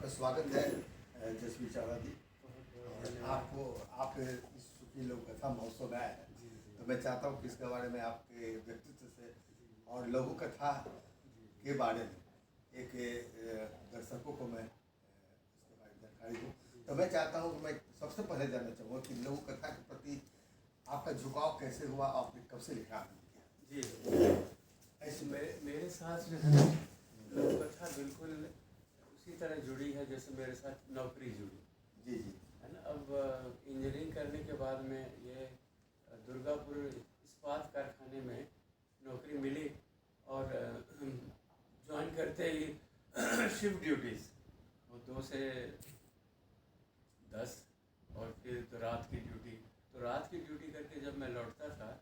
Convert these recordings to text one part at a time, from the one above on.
आपका स्वागत है जसवीर चावला जी। और आप इस सुखी लोक कथा महोत्सव में आए हैं, तो मैं चाहता हूँ कि इसके बारे में आपके व्यक्तित्व से और लघु कथा के बारे में एक दर्शकों को मैं इसके बारे में जानकारी दूँ। तो मैं चाहता हूँ कि मैं सबसे पहले जानना चाहूँगा कि लघु कथा के प्रति आपका झुकाव कैसे हुआ, आपने कब से लिखना आरम्भ किया? जी, ऐसे मेरे साथ जो है लघु कथा बिल्कुल उसी तरह जुड़ी है जैसे मेरे साथ नौकरी जुड़ी। जी जी है ना। अब इंजीनियरिंग करने के बाद में ये दुर्गापुर इस्पात कारखाने में नौकरी मिली और ज्वाइन करते ही शिफ्ट ड्यूटीज़ वो 2 से 10 और फिर तो रात की ड्यूटी। तो रात की ड्यूटी करके जब मैं लौटता था,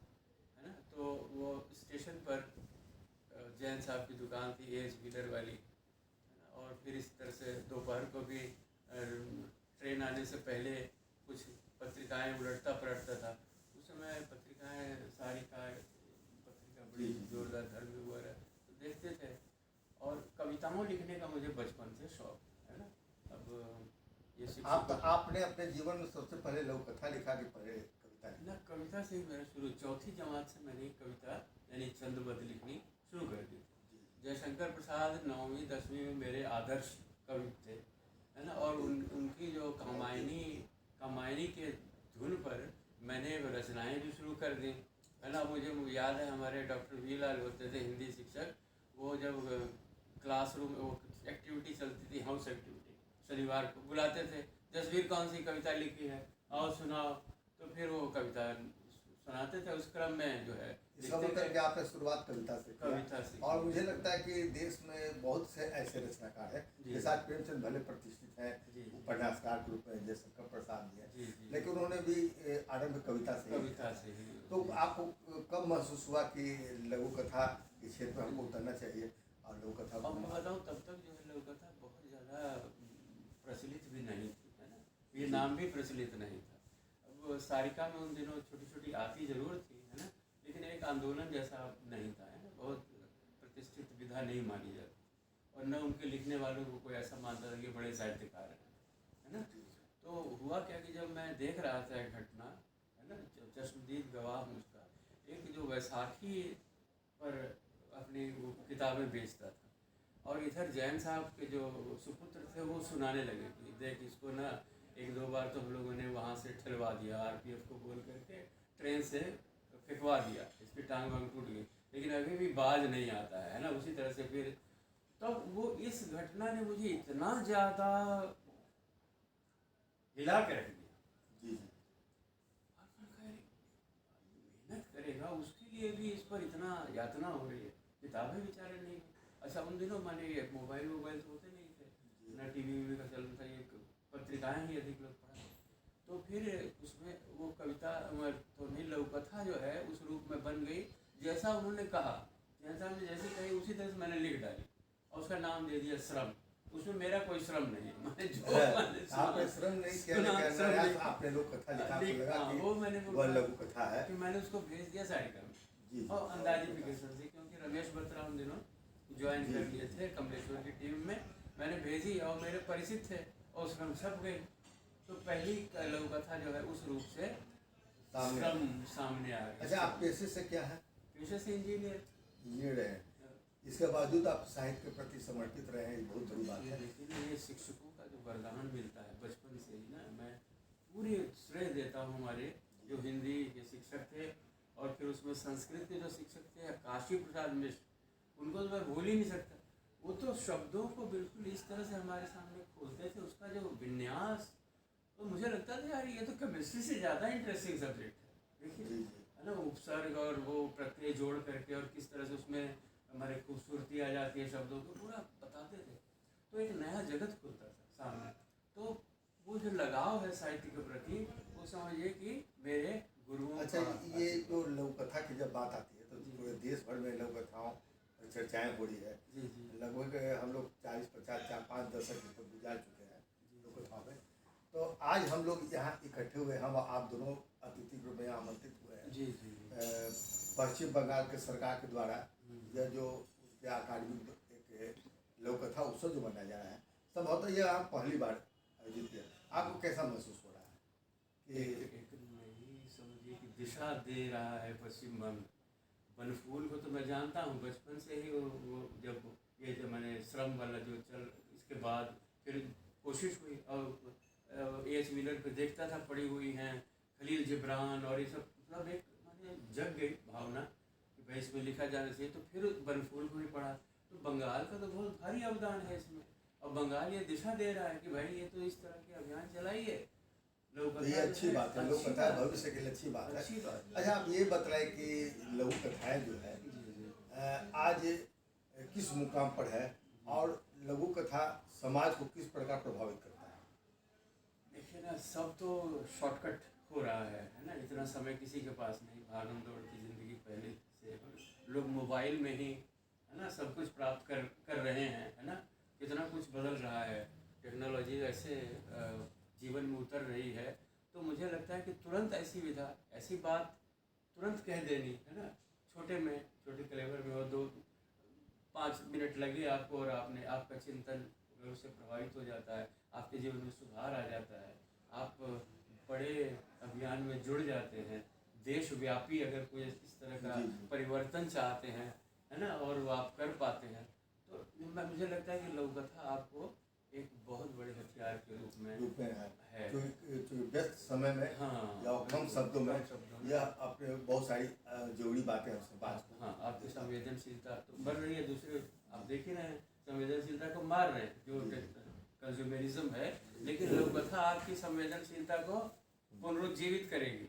है ना, तो वो स्टेशन पर जैन साहब की दुकान थी एज व्हीलर वाली, और फिर इस तरह से दोपहर को भी ट्रेन आने से पहले कुछ पत्रिकाएं उलटता पलटता था। उस समय पत्रिकाएं सारिका पत्रिका बड़ी जोरदार धर्म वगैरह तो देखते थे, और कविताओं लिखने का मुझे बचपन से शौक है ना। अब ये आपने अपने जीवन में सबसे पहले लघु कथा लिखा कि पहले कविता लिखा? ना, कविता से ही मेरा शुरू, चौथी जमात से मैंने कविता यानी छंदबद्ध लिखनी शुरू कर दी थी। जयशंकर प्रसाद 9वीं 10वीं में मेरे आदर्श कवि थे, है ना। और उनकी जो कामायनी के धुन पर मैंने रचनाएं भी शुरू कर दी, है ना। मुझे याद है हमारे डॉक्टर वी लाल होते थे हिंदी शिक्षक, वो जब क्लासरूम वो एक्टिविटी चलती थी, हाउस एक्टिविटी, शनिवार को बुलाते थे, जसवीर कौन सी कविता लिखी है, आओ सुनाओ। तो फिर वो कविता सुनाते थे, उस क्रम में जो है इसका मतलब कि आपने शुरुआत कविता से किया। और मुझे लगता है कि देश में बहुत से ऐसे रचनाकार हैं, जैसे आज प्रेमचंद भले प्रतिष्ठित हैं उपन्यासकार के रूप में, जयशंकर प्रसाद जी हैं, लेकिन उन्होंने भी आरंभ कविता से ही। तो आपको कब महसूस हुआ कि लघु कथा के क्षेत्र में हमको उतरना चाहिए और लघु कथा? अब मैं बताऊँ, तब तक जो है लघु कथा बहुत ज़्यादा प्रचलित भी नहीं थी, है ना। ये नाम भी प्रचलित नहीं था। अब सारिका में उन दिनों छोटी छोटी आती जरूर थी, है ना, लेकिन एक आंदोलन जैसा नहीं था, है ना। बहुत प्रतिष्ठित विधा नहीं मानी जाती, और न उनके लिखने वालों को कोई ऐसा मानता था कि बड़े साहित्यकार हैं, है ना। तो हुआ क्या कि जब मैं देख रहा था एक घटना, है ना, चश्मदीद गवाह हूँ उसका, एक जो वैसाखी पर अपनी वो किताबें बेचता था, और इधर जैन साहब के जो सुपुत्र थे वो सुनाने लगे कि देख इसको ना, 1-2 बार तो हम लोगों ने वहाँ से ठलवा दिया, आरपीएफ को बोल करके ट्रेन से फेंकवा दिया, इसकी टांग वांग टूट गई, लेकिन अभी भी बाज नहीं आता है ना। उसी तरह से फिर तब वो इस घटना ने मुझे इतना ज़्यादा हिला कर रख दिया। मेहनत करेगा उसके लिए भी इस पर इतना यातना हो रही है, किताबें बेचारे नहीं। अच्छा, उन दिनों मैंने मोबाइल तो होते नहीं थे, ना टीवी का चलन था, ये पत्रिकाएं ही अधिक लोग पढ़ा। तो फिर उसमें वो कविता तो नहीं, लघु कथा जो है उस रूप में बन गई जैसा उन्होंने कहा, जैन साहब ने जैसे कही उसी तरह से मैंने लिख डाली, और उसका नाम दे दिया श्रम। उसमें मेरा कोई श्रम नहीं है, मैंने जो आपने श्रम नहीं किया, आपने लोक कथा लिखा, आपको लगा कि वो मैंने वो लघु कथा है, कि मैंने उसको भेज दिया सारिका में और अंदाजिफिकेशन से, क्योंकि रमेश बत्रा उन दिनों ज्वाइन कर लिए थे कमलेश्वर की टीम में, मैंने भेजी और मेरे परिचित थे और उसमें छप गई। तो पहली लघु कथा जो है उस रूप से सामने आ गई। अच्छा, आप पेशे से क्या है? पेशे से इंजीनियर है। इसके बावजूद आप साहित्य के प्रति समर्पित रहे हैं, बहुत बड़ी बात है। लेकिन ये शिक्षकों का जो वरदान मिलता है बचपन से ही ना, मैं पूरी श्रेय देता हूँ हमारे जो हिंदी के शिक्षक थे, और फिर उसमें संस्कृत के जो शिक्षक थे काशी प्रसाद मिश्र, उनको तो मैं भूल ही नहीं सकता। वो तो शब्दों को बिल्कुल इस तरह से हमारे सामने खोलते थे, उसका जो विन्यास, तो मुझे लगता था यार ये तो केमिस्ट्री से ज़्यादा इंटरेस्टिंग सब्जेक्ट है। देखिए, है ना, उपसर्ग और वो प्रत्यय जोड़ करके और किस तरह से उसमें हमारे खूबसूरती आ जाती है शब्दों को, पूरा बताते थे। तो एक नया जगत खुलता था सामने। तो वो जो लगाव है साहित्य के प्रति, वो समझिए कि मेरे गुरुओं। अच्छा, ये जो लघु कथा की जब बात आती है तो पूरे देश भर में लघु कथाओं चर्चाएँ हो रही है। लगभग हम लोग 40-50-5 दशक तो गुजार चुके हैं लघु कथाओं में। तो आज हम लोग यहाँ इकट्ठे हुए, हम आप दोनों अतिथि रूप में आमंत्रित हुए हैं। पश्चिम बंगाल के सरकार के द्वारा यह जो अकादमिक एक लघु कथा उत्सव जो मनाया जा रहा है, संभवतः ये आप पहली बार आयोजित किया, आपको कैसा महसूस हो रहा है कि एक यही समझिए कि दिशा दे रहा है पश्चिम बंग। बनफूल को तो मैं जानता हूँ बचपन से ही, वो जब ये जो मैंने श्रम वाला जो चल, इसके बाद फिर कोशिश हुई और एच व्हीलर पे देखता था पड़ी हुई हैं, खलील जिब्रान और ये सब, मतलब एक मैंने जग गई भावना कि भाई इसमें लिखा जाना चाहिए। तो फिर बनफूल को भी पढ़ा, तो बंगाल का तो बहुत भारी अवदान है इसमें। और बंगाल ये दिशा दे रहा है कि भाई ये तो इस तरह के अभियान चलाइए। तो ये अच्छी बात है, लोक कथा भविष्य के लिए अच्छी बात है। अच्छी बात है। अच्छा, आप ये बताएं कि लघु कथाएं जो है आज किस मुकाम पर है और लघु कथा समाज को किस प्रकार प्रभावित करता है? देखिए ना, सब तो शॉर्टकट हो रहा है ना, इतना समय किसी के पास नहीं, भागम दौड़ की ज़िंदगी पहले से, लोग मोबाइल में ही है ना सब कुछ प्राप्त कर रहे हैं, है ना। कितना कुछ बदल रहा है, टेक्नोलॉजी ऐसे जीवन में उतर रही है। तो मुझे लगता है कि तुरंत ऐसी विधा, ऐसी बात तुरंत कह देनी, है ना, छोटे क्लेवर में, और 2-5 मिनट लगे आपको और आपका चिंतन उससे प्रभावित हो जाता है, आपके जीवन में सुधार आ जाता है, आप बड़े अभियान में जुड़ जाते हैं, देशव्यापी अगर कोई इस तरह का परिवर्तन चाहते हैं, है ना, और वो आप कर पाते हैं। तो मुझे लगता है कि लघु कथा आपको एक बहुत बड़े हथियार के रूप में है। क्योंकि व्यस्त समय में या कम शब्दों में यह अपने बहुत सारी जरूरी बातें हमसे बात। हाँ, आपकी संवेदनशीलता तो बढ़ रही है, दूसरे आप देख ही रहे हैं संवेदनशीलता को मार रहे हैं जो कंज्यूमरिज्म है, लेकिन लघु कथा आपकी संवेदनशीलता को पुनरुज्जीवित करेगी।